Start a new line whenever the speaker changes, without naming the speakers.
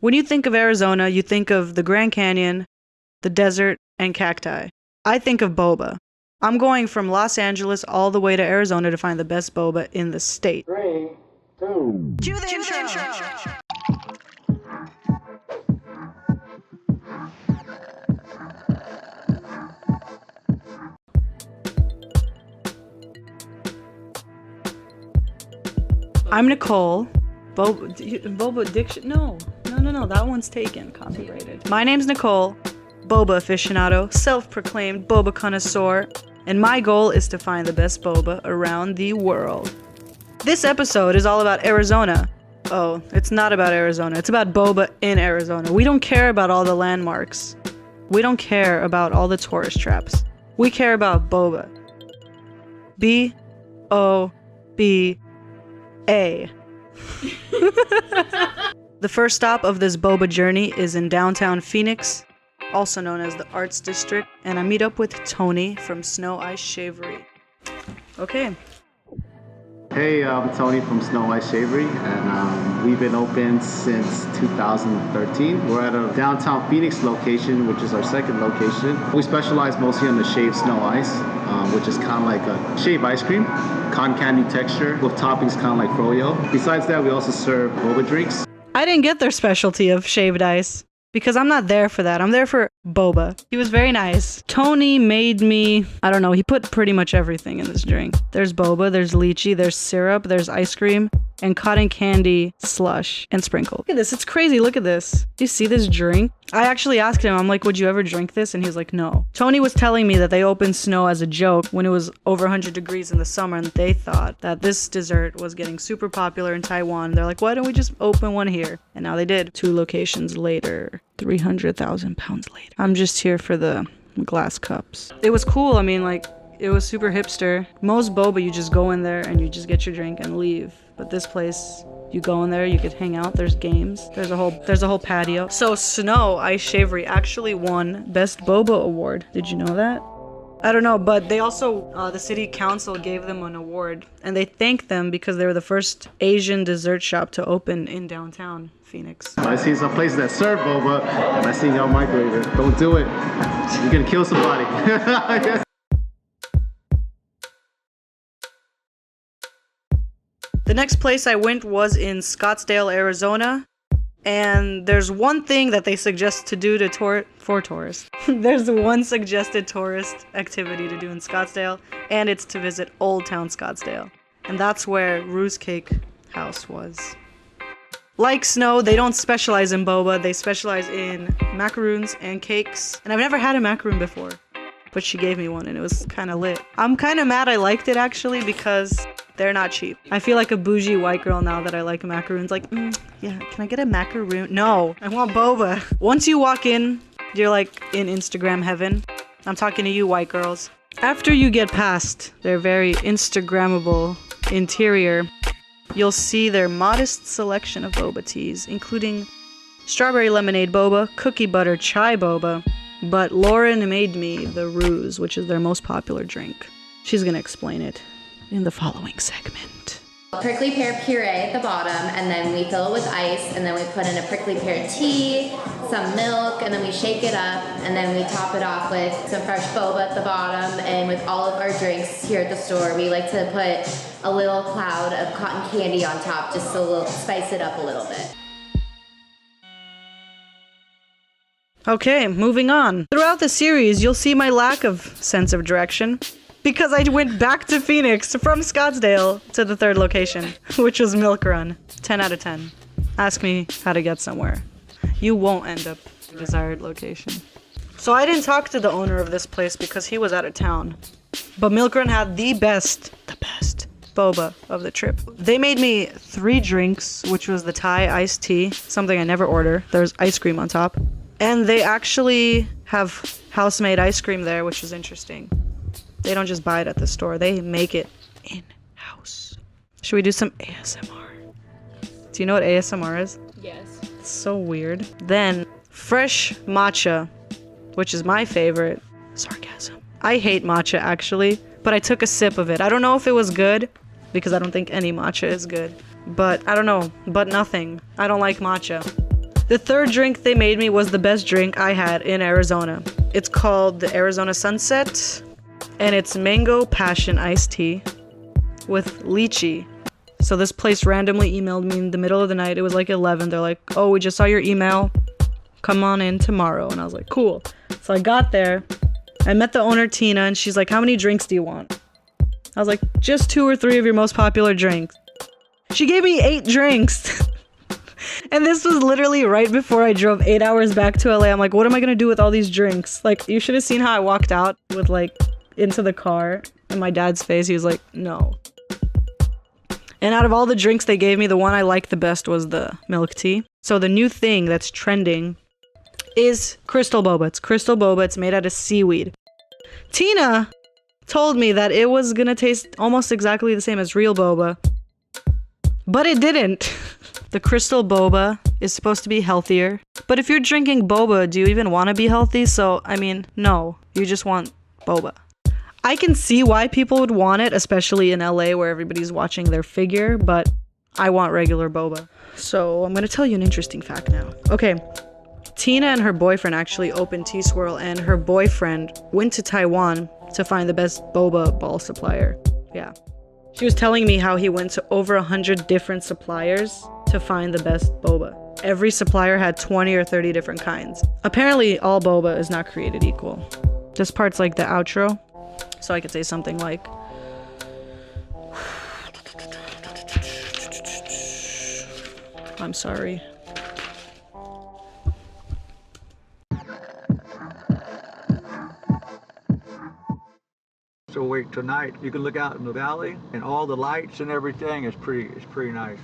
When you think of Arizona, you think of the Grand Canyon, the desert, and cacti. I think of boba. I'm going from Los Angeles all the way to Arizona to find the best boba in the state.
3, 2.
Cue the intro. I'm Nicole. Boba addiction? No, that one's taken, copyrighted. My name's Nicole, boba aficionado, self-proclaimed boba connoisseur, and my goal is to find the best boba around the world. This episode is all about Arizona. Oh, it's not about Arizona. It's about boba in Arizona. We don't care about all the landmarks. We don't care about all the tourist traps. We care about boba. B-O-B-A. The first stop of this boba journey is in downtown Phoenix, also known as the Arts District, and I meet up with Tony from Snoh Ice Shavery. Okay.
Hey, I'm Tony from Snoh Ice Shavery, and we've been open since 2013. We're at a downtown Phoenix location, which is our second location. We specialize mostly on the shaved snow ice, which is kind of like a shaved ice cream, cotton candy texture with toppings kind of like froyo. Besides that, we also serve boba drinks.
I didn't get their specialty of shaved ice because I'm not there for that. I'm there for boba. He was very nice. Tony made me, I don't know, he put pretty much everything in this drink. There's boba, there's lychee, there's syrup, there's ice cream, and cotton candy slush and sprinkle. Look at this, it's crazy, look at this. Do you see this drink? I actually asked him, I'm like, would you ever drink this? And he was like, no. Tony was telling me that they opened Snoh as a joke when it was over 100 degrees in the summer, and they thought that this dessert was getting super popular in Taiwan. They're like, why don't we just open one here? And now they did. 2 locations later, 300,000 pounds later. I'm just here for the glass cups. It was cool, I mean, like, it was super hipster. Most boba, you just go in there and you just get your drink and leave. But this place, you go in there, you could hang out, there's games, there's a whole patio. So Snoh Ice Shavery actually won Best Boba Award. Did you know that? I don't know, but they also, the city council gave them an award, and they thanked them because they were the first Asian dessert shop to open in downtown Phoenix.
I see some places that serve boba, and I see y'all microwave it. Don't do it. You're gonna kill somebody.
The next place I went was in Scottsdale, Arizona, and there's one thing that they suggest to do for tourists. There's one suggested tourist activity to do in Scottsdale, and it's to visit Old Town Scottsdale. And that's where Růže Cake House was. Like Snoh, they don't specialize in boba, they specialize in macaroons and cakes. And I've never had a macaroon before, but she gave me one and it was kind of lit. I'm kind of mad I liked it actually because they're not cheap. I feel like a bougie white girl now that I like macaroons. Like, yeah, can I get a macaroon? No, I want boba. Once you walk in, you're like in Instagram heaven. I'm talking to you white girls. After you get past their very Instagrammable interior, you'll see their modest selection of boba teas, including strawberry lemonade boba, cookie butter chai boba, but Lauren made me the Růže, which is their most popular drink. She's gonna explain it in the following segment.
Prickly pear puree at the bottom, and then we fill it with ice, and then we put in a prickly pear tea, some milk, and then we shake it up, and then we top it off with some fresh boba at the bottom. And with all of our drinks here at the store, we like to put a little cloud of cotton candy on top just to spice it up a little bit.
Okay, moving on. Throughout the series, you'll see my lack of sense of direction because I went back to Phoenix from Scottsdale to the third location, which was Milk Run. 10 out of 10. Ask me how to get somewhere. You won't end up at the desired location. So I didn't talk to the owner of this place because he was out of town. But Milk Run had the best boba of the trip. They made me 3 drinks, which was the Thai iced tea, something I never order. There's ice cream on top. And they actually have house-made ice cream there, which is interesting. They don't just buy it at the store. They make it in-house. Should we do some ASMR? Do you know what ASMR is?
Yes.
It's so weird. Then, fresh matcha, which is my favorite. Sarcasm. I hate matcha, actually, but I took a sip of it. I don't know if it was good, because I don't think any matcha is good. But, I don't know. But nothing. I don't like matcha. The third drink they made me was the best drink I had in Arizona. It's called the Arizona Sunset, and it's mango passion iced tea with lychee. So this place randomly emailed me in the middle of the night. It was like 11. They're like, oh, we just saw your email. Come on in tomorrow. And I was like, cool. So I got there. I met the owner, Tina, and she's like, how many drinks do you want? I was like, just 2 or 3 of your most popular drinks. She gave me 8 drinks. And this was literally right before I drove 8 hours back to LA. I'm like, what am I going to do with all these drinks? Like, you should have seen how I walked out with like into the car. And my dad's face, he was like, no. And out of all the drinks they gave me, the one I liked the best was the milk tea. So the new thing that's trending is crystal boba. It's crystal boba. It's made out of seaweed. Tina told me that it was gonna taste almost exactly the same as real boba, but it didn't. The crystal boba is supposed to be healthier. But if you're drinking boba, do you even want to be healthy? So, I mean, no. You just want boba. I can see why people would want it, especially in LA where everybody's watching their figure, but I want regular boba. So I'm going to tell you an interesting fact now. Okay, Tina and her boyfriend actually opened TeaSwirl, and her boyfriend went to Taiwan to find the best boba ball supplier. Yeah. She was telling me how he went to over 100 different suppliers to find the best boba. Every supplier had 20 or 30 different kinds. Apparently, all boba is not created equal. This part's like the outro. So I could say something like, I'm sorry.
So wait, tonight you can look out in the valley and all the lights and everything is pretty nice.